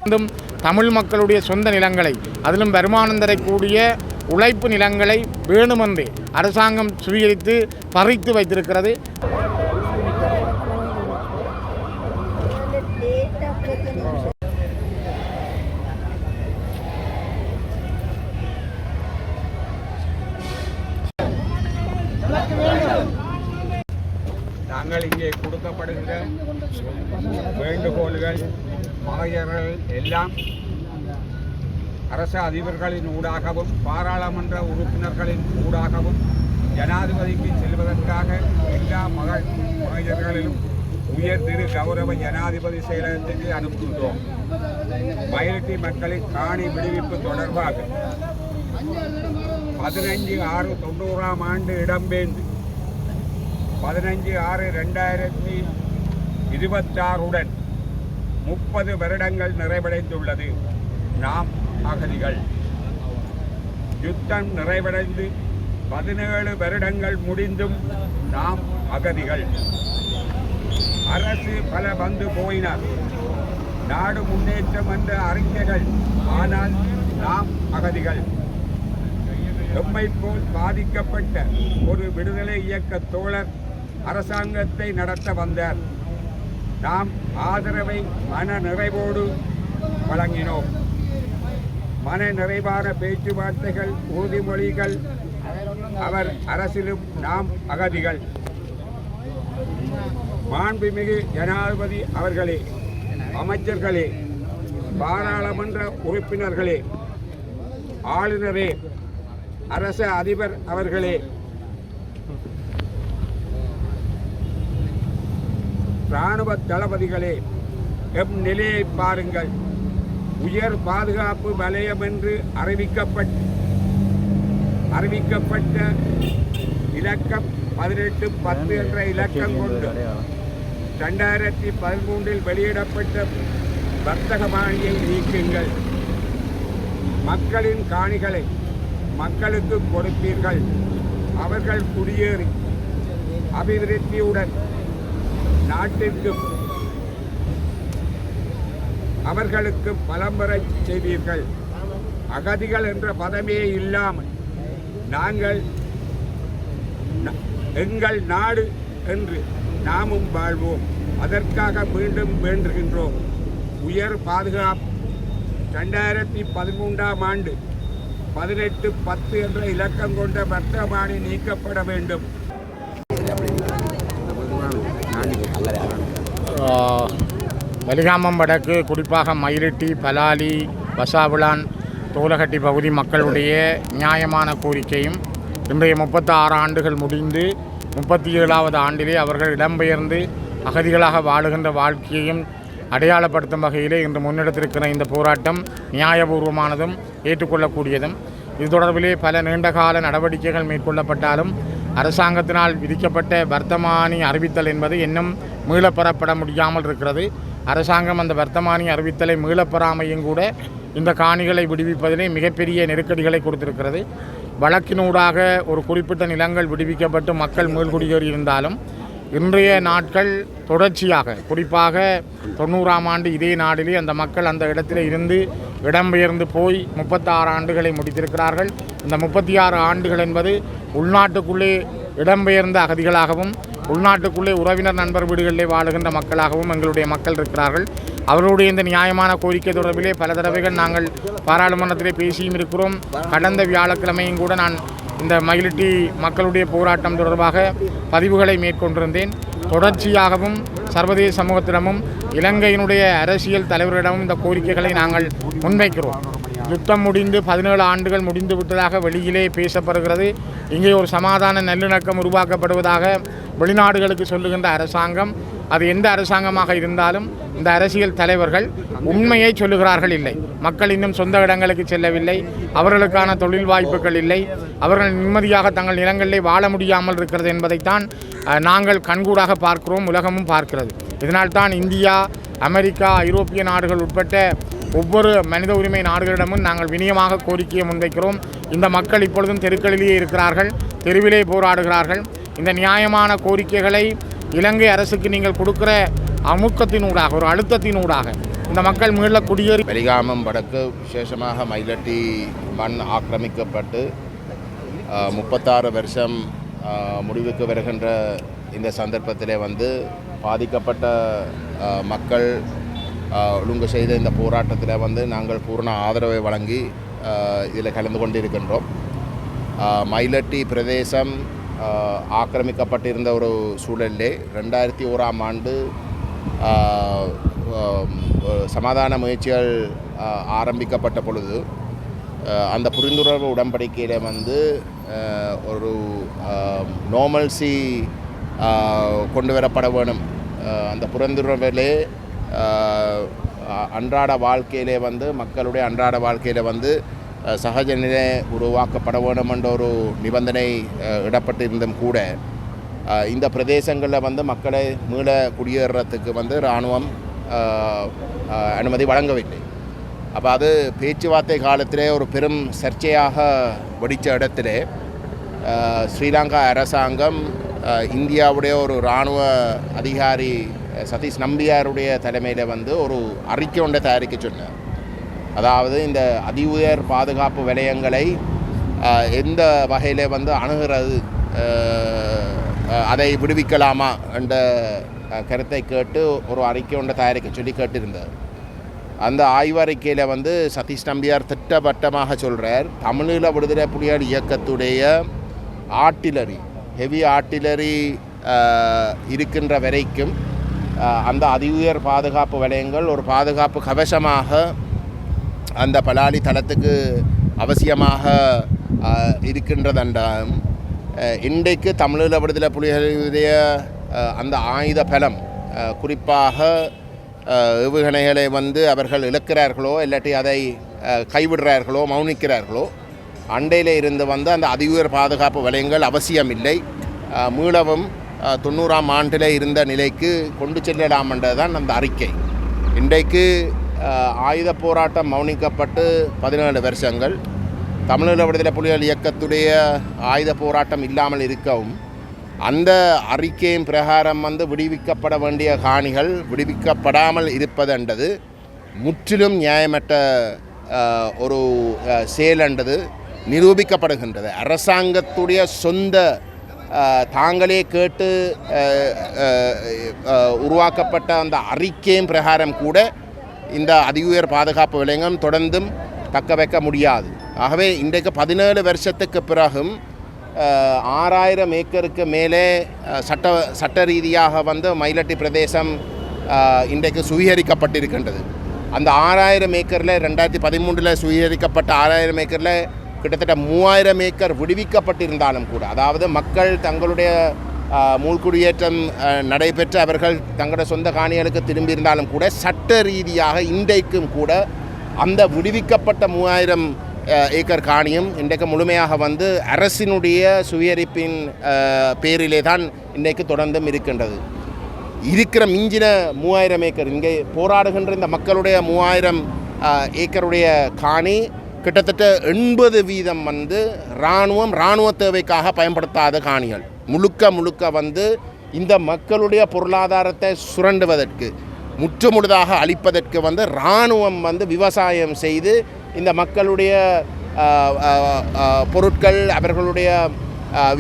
தமிழ் மக்களுடைய சொந்த நிலங்களை அதிலும் வருமானம் தரக்கூடிய உழைப்பு நிலங்களை வேணுமென்றே அரசாங்கம் சுவீகரித்து பறித்து வைத்திருக்கிறது. நாங்கள் இங்கே கொடுக்கப்படுகிற வேண்டுகோள்கள் மகளிர்கள் எல்லாம் அரசு அதிபர்களின் ஊடாகவும் பாராளுமன்ற உறுப்பினர்களின் ஊடாகவும் ஜனாதிபதிக்கு செல்வதற்காக எல்லா மகளிர்களிலும் உயர் திரு கௌரவ ஜனாதிபதி செயலகத்துக்கு அனுப்புகின்றோம். மயிலட்டி மக்களின் காணி விடுவிப்பு தொடர்பாக 15/6/90 இடம்பெயர்ந்து 15/6/2026 30 வருடங்கள் நிறைவடைந்துள்ளது. நாம் அகதிகள். யுத்தம் நிறைவடைந்து 17 வருடங்கள் முடிந்தும் நாம் அகதிகள். அரசு பல வந்து போயினர். நாடு முன்னேற்றம் என்ற அறிக்கைகள், ஆனால் நாம் அகதிகள். எம்மை போல் பாதிக்கப்பட்ட ஒரு விடுதலை இயக்க தோழர் அரசாங்கத்தை நடத்த வந்தார். நாம் ஆதரவை மன நிறைவோடு வழங்கினோம். மன நிறைவான பேச்சுவார்த்தைகள், உறுதிமொழிகள். அவர் அரசிலும் நாம் அகதிகள். மாண்புமிகு ஜனாதிபதி அவர்களே, அமைச்சர்களே, பாராளுமன்ற உறுப்பினர்களே, ஆளுநரே, அரச அதிபர் அவர்களே, இராணுவ தளபதிகளே, எம் நிலையை பாருங்கள். உயர் பாதுகாப்பு வலயம் என்று அறிவிக்கப்பட்ட இலக்கம் 1810 என்ற இலக்கம் கொண்டு 2013 வெளியிடப்பட்ட வர்த்தக மானியை நீக்குங்கள். மக்களின் காணிகளை மக்களுக்கு கொடுப்பீர்கள். அவர்கள் குடியேறி அபிவிருத்தியுடன் நாட்டிற்கு அவர்களுக்கு பலம் பெறச் செய்வீர்கள். அகதிகள் என்ற பதமே இல்லாமல் நாங்கள் எங்கள் நாடு என்று நாமும் வாழ்வோம். அதற்காக மீண்டும் வேண்டுகின்றோம். உயர் பாதுகாப்பு 2013 1810 என்ற இலக்கம் கொண்ட வர்த்தமானி நீக்கப்பட வேண்டும். வலிகாமம் வடக்கு, குறிப்பாக மயிலிட்டி, பலாலி, வசாவிளான், தோலகட்டி பகுதி மக்களுடைய நியாயமான கோரிக்கையும் இன்றைய 36 ஆண்டுகள் முடிந்து 37வது ஆண்டிலே அவர்கள் இடம்பெயர்ந்து அகதிகளாக வாழுகின்ற வாழ்க்கையையும் அடையாளப்படுத்தும் வகையிலே இன்று முன்னெடுத்திருக்கிற இந்த போராட்டம் நியாயபூர்வமானதும் ஏற்றுக்கொள்ளக்கூடியதும். இது தொடர்பிலே பல நீண்டகால நடவடிக்கைகள் மேற்கொள்ளப்பட்டாலும் அரசாங்கத்தினால் விதிக்கப்பட்ட வர்த்தமானி அறிவித்தல் என்பது இன்னும் மீளப்பெறப்பட முடியாமல் இருக்கிறது. அரசாங்கம் அந்த வர்த்தமானி அறிவித்தலை மீளப்பெறாமையும் கூட இந்த காணிகளை விடுவிப்பதிலே மிகப்பெரிய நெருக்கடிகளை கொடுத்திருக்கிறது. வழக்கினூடாக ஒரு குறிப்பிட்ட நிலங்கள் விடுவிக்கப்பட்டு மக்கள் மீள்குடியேறி இருந்தாலும் இன்றைய நாட்கள் தொடர்ச்சியாக, குறிப்பாக 90ஆம் ஆண்டு இதே நாடிலே அந்த மக்கள் அந்த இடத்திலே இருந்து இடம்பெயர்ந்து போய் 36 ஆண்டுகளை முடித்திருக்கிறார்கள். இந்த 36 ஆண்டுகள் என்பது உள்நாட்டுக்குள்ளே இடம்பெயர்ந்த அகதிகளாகவும் உள்நாட்டுக்குள்ளே உறவினர் நண்பர் வீடுகளிலே வாழுகின்ற மக்களாகவும் எங்களுடைய மக்கள் இருக்கிறார்கள். அவர்களுடைய இந்த நியாயமான கோரிக்கை தொடர்பிலே பல தடவைகள் நாங்கள் பாராளுமன்றத்திலே பேசியும் இருக்கிறோம். கடந்த வியாழக்கிழமையும் கூட நான் இந்த மயிலிட்டி மக்களுடைய போராட்டம் தொடர்பாக பதிவுகளை மேற்கொண்டிருந்தேன். தொடர்ச்சியாகவும் சர்வதேச சமூகத்திடமும் இலங்கையினுடைய அரசியல் தலைவர்களிடமும் இந்த கோரிக்கைகளை நாங்கள் முன்வைக்கிறோம். யுத்தம் முடிந்து 17 ஆண்டுகள் முடிந்து விட்டதாக வெளியிலே பேசப்படுகிறது. இங்கே ஒரு சமாதான நல்லிணக்கம் உருவாக்கப்படுவதாக வெளிநாடுகளுக்கு சொல்லுகின்ற அரசாங்கம், அது எந்த அரசாங்கமாக இருந்தாலும் இந்த அரசியல் தலைவர்கள் உண்மையை சொல்லுகிறார்கள் இல்லை. மக்கள் இன்னும் சொந்த இடங்களுக்கு செல்லவில்லை, அவர்களுக்கான தொழில் வாய்ப்புகள் இல்லை, அவர்கள் நிம்மதியாக தங்கள் நிலங்களிலே வாழ முடியாமல் இருக்கிறது என்பதைத்தான் நாங்கள் கண்கூடாக பார்க்கிறோம், உலகமும் பார்க்கிறது. இதனால்தான் இந்தியா, அமெரிக்கா, ஐரோப்பிய நாடுகள் உட்பட்ட ஒவ்வொரு மனித உரிமை நாடுகளிடமும் நாங்கள் வினயமாக கோரிக்கையை முன்வைக்கிறோம். இந்த மக்கள் இப்பொழுதும் தெருக்களிலேயே இருக்கிறார்கள், தெருவிலே போராடுகிறார்கள். இந்த நியாயமான கோரிக்கைகளை இலங்கை அரசுக்கு நீங்கள் கொடுக்கிற அமுக்கத்தினூடாக, ஒரு அழுத்தத்தினூடாக இந்த மக்கள் மீள குடியேறி வெலிகாமம் வடக்கு விசேஷமாக மயிலட்டி மண் ஆக்கிரமிக்கப்பட்டு 36 வருஷம் முடிவுக்கு வருகின்ற இந்த சந்தர்ப்பத்திலே வந்து பாதிக்கப்பட்ட மக்கள் ஒழுங்கு செய்த இந்த போராட்டத்தில் வந்து நாங்கள் பூர்ண ஆதரவை வழங்கி இதில் கலந்து கொண்டிருக்கின்றோம். மயிலட்டி பிரதேசம் ஆக்கிரமிக்கப்பட்டிருந்த ஒரு சூழலிலே 2001ஆம் ஆண்டு சமாதான முயற்சிகள் ஆரம்பிக்கப்பட்ட பொழுது அந்த புரிந்துணர்வு உடன்படிக்கையில் வந்து ஒரு நார்மல்சி கொண்டு வரப்பட வேணும். அந்த புரிந்துணர்விலே அன்றாட வாழ்க்கையிலே வந்து மக்களுடைய அன்றாட வாழ்க்கையில் வந்து சகஜ நிலை உருவாக்கப்பட வேணும் என்ற ஒரு நிபந்தனை இடப்பட்டிருந்தும் கூட இந்த பிரதேசங்களில் வந்து மக்களை மீள குடியேறத்துக்கு வந்து இராணுவம் அனுமதி வழங்கவில்லை. அப்போ அது பேச்சுவார்த்தை காலத்திலே ஒரு பெரும் சர்ச்சையாக வெடித்த இடத்திலே ஸ்ரீலங்கா அரசாங்கம் இந்தியாவுடைய ஒரு இராணுவ அதிகாரி சதீஷ் நம்பியாருடைய தலைமையில் வந்து ஒரு அறிக்கை ஒன்றை தயாரிக்க சொன்னார். அதாவது இந்த அதி உயர் பாதுகாப்பு வலயங்களை எந்த வகையில் வந்து அணுகிறது, அதை விடுவிக்கலாமா என்ற கருத்தை கேட்டு ஒரு அறிக்கை ஒன்றை தயாரிக்க சொல்லி கேட்டிருந்தார். அந்த ஆய்வறிக்கையில் வந்து சதீஷ் நம்பியார் திட்டவட்டமாக சொல்கிறார், தமிழீழ விடுதலை புலிகள் இயக்கத்துடைய ஆர்ட்டிலரி ஹெவி ஆர்ட்டிலரி இருக்கின்ற வரைக்கும் அந்த அதி உயர் பாதுகாப்பு வலயங்கள் ஒரு பாதுகாப்பு கவசமாக அந்த பலாலி தளத்துக்கு அவசியமாக இருக்கின்றதென்றால் இன்றைக்கு தமிழீழ விடுதலை புலிகளுடைய அந்த ஆயுத பலம் குறிப்பாக ஏவுகணைகளை வந்து அவர்கள் இழக்கிறார்களோ இல்லாட்டி அதை கைவிடுறார்களோ மௌனிக்கிறார்களோ அண்டையில் இருந்து வந்து அந்த அதி உயர் பாதுகாப்பு வலயங்கள் அவசியமில்லை, மீளவும் 90ஆம் ஆண்டில் இருந்த நிலைக்கு கொண்டு செல்லலாம் என்றதுதான் அந்த அறிக்கை. இன்றைக்கு ஆயுத போராட்டம் மௌனிக்கப்பட்டு 17 வருஷங்கள், தமிழீழ விடுதலை புலிகள் இயக்கத்துடைய ஆயுத போராட்டம் இல்லாமல் இருக்கவும் அந்த அறிக்கையின் பிரகாரம் வந்து விடுவிக்கப்பட வேண்டிய காணிகள் விடுவிக்கப்படாமல் இருப்பது என்றது முற்றிலும் நியாயமற்ற ஒரு செயல் என்றது நிரூபிக்கப்படுகின்றது. அரசாங்கத்துடைய சொந்த தாங்களே கேட்டு உருவாக்கப்பட்ட அந்த அறிக்கையின் பிரகாரம் கூட இந்த அதி உயர் பாதுகாப்பு வலயங்களும் தொடர்ந்தும் தக்க வைக்க முடியாது. ஆகவே இன்றைக்கு 17 வருஷத்துக்கு பிறகும் 6000 ஏக்கருக்கு மேலே சட்ட ரீதியாக வந்து மயிலட்டி பிரதேசம் இன்றைக்கு சுவீகரிக்கப்பட்டிருக்கின்றது. அந்த 6000 ஏக்கரில் 2013 சுவீகரிக்கப்பட்ட 6000 ஏக்கரில் கிட்டத்தட்ட 3000 ஏக்கர் விடுவிக்கப்பட்டிருந்தாலும் கூட, அதாவது மக்கள் தங்களுடைய மூழ்குடியேற்றம் நடைபெற்று அவர்கள் தங்களுடைய சொந்த காணிகளுக்கு திரும்பியிருந்தாலும் கூட சட்ட ரீதியாக இன்றைக்கும் கூட அந்த விடுவிக்கப்பட்ட 3000 ஏக்கர் காணியும் இன்றைக்கு முழுமையாக வந்து அரசினுடைய சுவீகரிப்பின் பேரிலே தான் இன்றைக்கு தொடர்ந்தும் இருக்கின்றது. இருக்கிற மிஞ்சின 3000 ஏக்கர் இங்கே போராடுகின்ற இந்த மக்களுடைய 3000 ஏக்கருடைய காணி கிட்டத்தட்ட 80% வந்து இராணுவ தேவைக்காக பயன்படுத்தாத காணிகள். முழுக்க வந்து இந்த மக்களுடைய பொருளாதாரத்தை சுரண்டுவதற்கு முற்றுமுழுதாக அழிப்பதற்கு வந்து இராணுவம் வந்து விவசாயம் செய்து இந்த மக்களுடைய பொருட்கள் அவர்களுடைய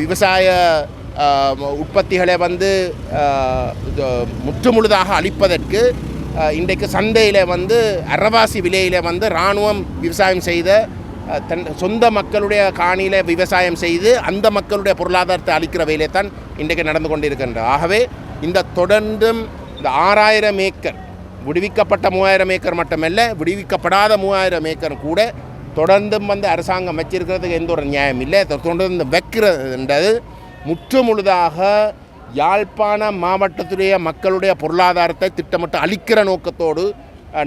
விவசாய உற்பத்திகளை வந்து முற்றுமுழுதாக அழிப்பதற்கு இன்றைக்கு சந்தையில் வந்து அறவாசி விலையில் வந்து இராணுவம் விவசாயம் செய்த தன் சொந்த மக்களுடைய காணியில் விவசாயம் செய்து அந்த மக்களுடைய பொருளாதாரத்தை அளிக்கிற வேலை தான் இன்றைக்கு நடந்து கொண்டிருக்கின்றது. ஆகவே இந்த தொடர்ந்தும் இந்த 6000 ஏக்கர் விடுவிக்கப்பட்ட 3000 ஏக்கர் மட்டுமல்ல, விடுவிக்கப்படாத 3000 ஏக்கர் கூட தொடர்ந்தும் வந்து அரசாங்கம் வச்சிருக்கிறதுக்கு எந்த ஒரு நியாயம் இல்லை. தொடர்ந்து வைக்கிறதுன்றது முற்றுமுழுதாக யாழ்ப்பாண மாவட்டத்துடைய மக்களுடைய பொருளாதாரத்தை திட்டமிட்டு அளிக்கிற நோக்கத்தோடு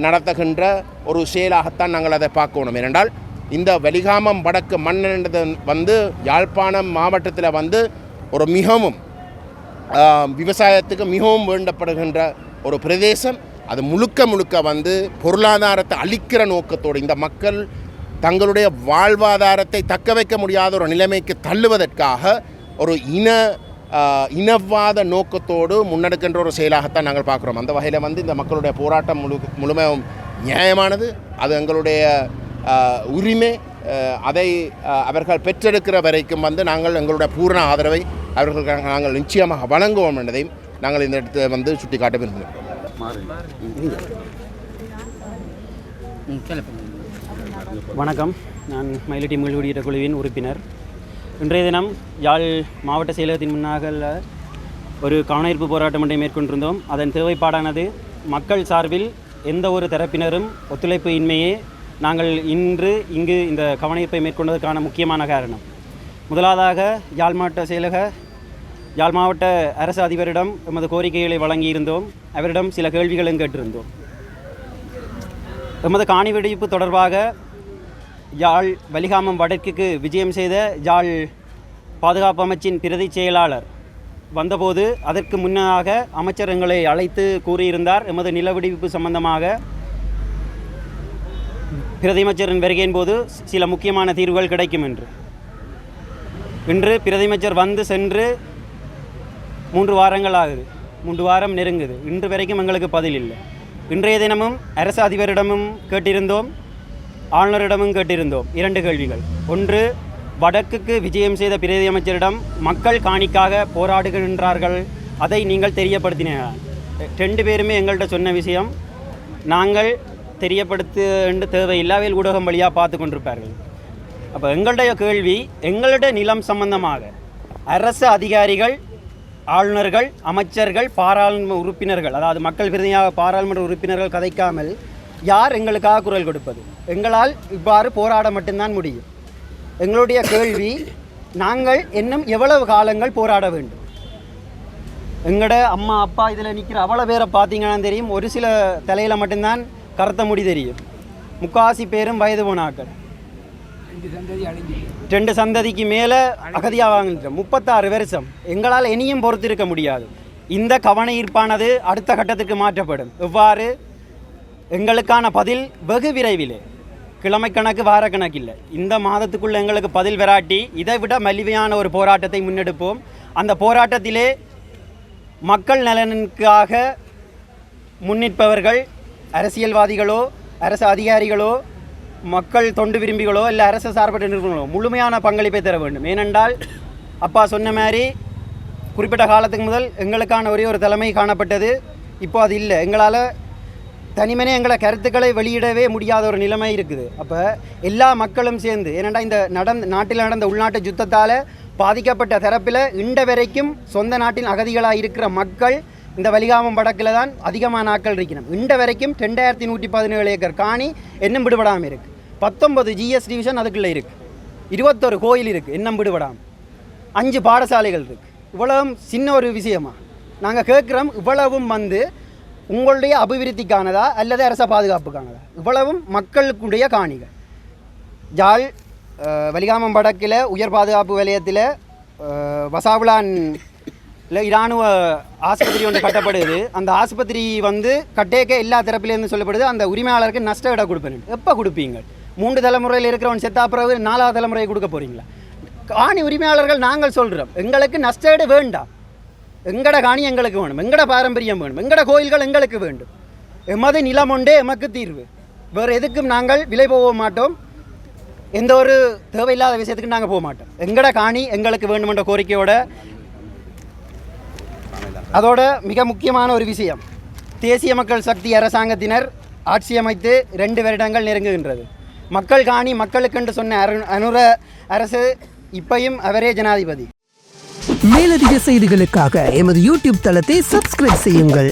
நடத்துகின்ற ஒரு செயலாகத்தான் நாங்கள் அதை பார்க்கணும். ஏனென்றால் இந்த வெலிகாமம் வடக்கு மண் என்பது வந்து யாழ்ப்பாணம் மாவட்டத்தில் வந்து ஒரு மிகவும் விவசாயத்துக்கு மிகவும் வேண்டப்படுகின்ற ஒரு பிரதேசம். அது முழுக்க வந்து பொருளாதாரத்தை அளிக்கிற நோக்கத்தோடு இந்த மக்கள் தங்களுடைய வாழ்வாதாரத்தை தக்க வைக்க முடியாத ஒரு நிலைமைக்கு தள்ளுவதற்காக ஒரு இன இனவாத நோக்கத்தோடு முன்னெடுக்கின்ற ஒரு செயலாகத்தான் நாங்கள் பார்க்குறோம். அந்த வகையில் வந்து இந்த மக்களுடைய போராட்டம் முழுமையும் நியாயமானது. அது எங்களுடைய உரிமை. அதை அவர்கள் பெற்றெடுக்கிற வரைக்கும் வந்து நாங்கள் எங்களுடைய பூரண ஆதரவை அவர்களுக்கு நாங்கள் நிச்சயமாக வழங்குவோம் என்பதையும் நாங்கள் இந்த இடத்தை வந்து சுட்டி காட்ட விரும்புகிறோம். வணக்கம், நான் மயிலட்டி மீள்குடியேற்ற குழுவின் உறுப்பினர். இன்றைய தினம் யாழ் மாவட்ட செயலகத்தின் முன்னாக ஒரு கவனஈர்ப்பு போராட்டம் ஒன்றை மேற்கொண்டிருந்தோம். அதன் தேவைப்பாடானது மக்கள் சார்பில் எந்த ஒரு தரப்பினரும் ஒத்துழைப்பு இன்மையே நாங்கள் இன்று இங்கு இந்த கவனஈர்ப்பை மேற்கொண்டதற்கான முக்கியமான காரணம். முதலாவதாக யாழ் மாவட்ட அரசு அதிபரிடம் எமது கோரிக்கைகளை வழங்கியிருந்தோம். அவரிடம் சில கேள்விகளும் கேட்டிருந்தோம். எமது காணி வெடிப்பு தொடர்பாக யாழ் வலிகாமம் வடக்குக்கு விஜயம் செய்த யாழ் பாதுகாப்பு அமைச்சின் பிரதி செயலாளர் வந்தபோது அதற்கு முன்னதாக அமைச்சர் எங்களை அழைத்து கூறியிருந்தார், எமது நிலவெடிப்பு சம்பந்தமாக பிரதி அமைச்சரின் வருகையின் போது சில முக்கியமான தீர்வுகள் கிடைக்கும் என்று. இன்று பிரதி அமைச்சர் வந்து சென்று 3 வாரங்கள் ஆகுது, 3 வாரம் நெருங்குது. இன்று வரைக்கும் எங்களுக்கு பதில் இல்லை. இன்றைய தினமும் அரசு அதிபரிடமும் கேட்டிருந்தோம், ஆளுநரிடமும் கேட்டிருந்தோம். 2 கேள்விகள். ஒன்று, வடக்குக்கு விஜயம் செய்த பிரதி அமைச்சரிடம் மக்கள் காணிக்காக போராடுகின்றார்கள், அதை நீங்கள் தெரியப்படுத்தினீர்கள். 2 பேருமே எங்கள்கிட்ட சொன்ன விஷயம், நாங்கள் தெரியப்படுத்த தேவையில்லாமல் ஊடகம் வழியாக பார்த்து கொண்டிருப்பார்கள். அப்போ எங்களுடைய கேள்வி, எங்களுடைய நிலம் சம்பந்தமாக அரசு அதிகாரிகள், ஆளுநர்கள், அமைச்சர்கள், பாராளுமன்ற உறுப்பினர்கள், அதாவது மக்கள் பிரதிநிதியாக பாராளுமன்ற உறுப்பினர்கள் கதைக்காமல் யார் எங்களுக்காக குரல் கொடுப்பது? எங்களால் இவ்வாறு போராட மட்டும்தான் முடியும். எங்களுடைய கேள்வி, நாங்கள் இன்னும் எவ்வளவு காலங்கள் போராட வேண்டும்? எங்களோட அம்மா அப்பா இதில் நிற்கிற அவ்வளோ பேரை பார்த்தீங்கன்னா தெரியும், ஒரு சில தலையில் மட்டும்தான் கருத்த முடி தெரியும். முக்காசி பேரும் வயது போனாக்கள். 2 சந்ததிக்கு மேலே அகதியாக வாங்கிட்டோம். 36 வருஷம் எங்களால் இனியும் பொறுத்திருக்க முடியாது. இந்த கவன ஈர்ப்பானது அடுத்த கட்டத்துக்கு மாற்றப்படும். எவ்வாறு? எங்களுக்கான பதில் வெகு விரைவிலே, கிழமை கணக்கு வார கணக்கு இல்லை, இந்த மாதத்துக்குள்ளே எங்களுக்கு பதில் வராட்டி இதை விட மலிவையான ஒரு போராட்டத்தை முன்னெடுப்போம். அந்த போராட்டத்திலே மக்கள் நலனுக்காக முன்னிற்பவர்கள் அரசியல்வாதிகளோ, அரசு அதிகாரிகளோ, மக்கள் தொண்டு விரும்பிகளோ, இல்லை அரசு சார்பற்ற நிறுவனங்களோ முழுமையான பங்களிப்பை தர வேண்டும். ஏனென்றால் அப்பா சொன்ன மாதிரி குறிப்பிட்ட காலத்துக்கு முதல் எங்களுக்கான ஒரே ஒரு தலைமை காணப்பட்டது. இப்போ அது இல்லை. எங்களால் தனிமனே எங்களை கருத்துக்களை வெளியிடவே முடியாத ஒரு நிலைமை இருக்குது. அப்போ எல்லா மக்களும் சேர்ந்து, ஏனென்றால் இந்த நாட்டில் நடந்த உள்நாட்டு யுத்தத்தால் பாதிக்கப்பட்ட தரப்பில் இன்ற வரைக்கும் சொந்த நாட்டின் அகதிகளாக இருக்கிற மக்கள் இந்த வலிகாமம் வடக்கில் தான் அதிகமான நாட்கள் இருக்கணும். இன்ற வரைக்கும் 2117 ஏக்கர் காணி இன்னும் விடுபடாமல் இருக்குது. 19 ஜிஎஸ் டிவிஷன் அதுக்குள்ளே இருக்குது. 21 கோயில் இருக்குது இன்னும் விடுபடாமல். 5 பாடசாலைகள் இருக்குது. இவ்வளவும் சின்ன ஒரு விஷயமா நாங்கள் கேட்குறோம்? இவ்வளவும் வந்து உங்களுடைய அபிவிருத்திக்கானதா அல்லது அரச பாதுகாப்புக்கானதா? இவ்வளவும் மக்களுக்குடைய காணிகள். யாழ் வலிகாமம் வடக்கில் உயர் பாதுகாப்பு வலயத்தில் வசாவுலான் இராணுவ ஆஸ்பத்திரி ஒன்று கட்டப்படுது. அந்த ஆஸ்பத்திரி வந்து கட்டேக்க எல்லா தரப்பிலேருந்து சொல்லப்படுது, அந்த உரிமையாளருக்கு நஷ்ட இட கொடுப்பேன். எப்போ கொடுப்பீங்க? 3 தலைமுறையில் இருக்கிறவன் செத்தா பிறகு 4வது தலைமுறையை கொடுக்க போகிறீங்களா? காணி உரிமையாளர்கள் நாங்கள் சொல்கிறோம், எங்களுக்கு நஷ்ட இட வேண்டாம். எங்கட காணி எங்களுக்கு வேணும், எங்கட பாரம்பரியம் வேணும், எங்கட கோயில்கள் எங்களுக்கு வேண்டும். எமது நிலம் ஒன்றே எமக்கு தீர்வு. வேறு எதுக்கும் நாங்கள் விலை போக மாட்டோம். எந்த ஒரு தேவையில்லாத விஷயத்துக்கு நாங்கள் போக மாட்டோம். எங்கட காணி எங்களுக்கு வேண்டுமென்ற கோரிக்கையோட, அதோட மிக முக்கியமான ஒரு விஷயம், தேசிய மக்கள் சக்தி அரசாங்கத்தினர் ஆட்சி அமைத்து 2 வருடங்கள் நெருங்குகின்றது. மக்கள் காணி மக்களுக்கென்று சொன்ன அனுர அரசு இப்பையும் அவரே ஜனாதிபதி. மேலதிக செய்திகளுக்காக எமது யூடியூப் தளத்தை சப்ஸ்கிரைப் செய்யுங்கள்.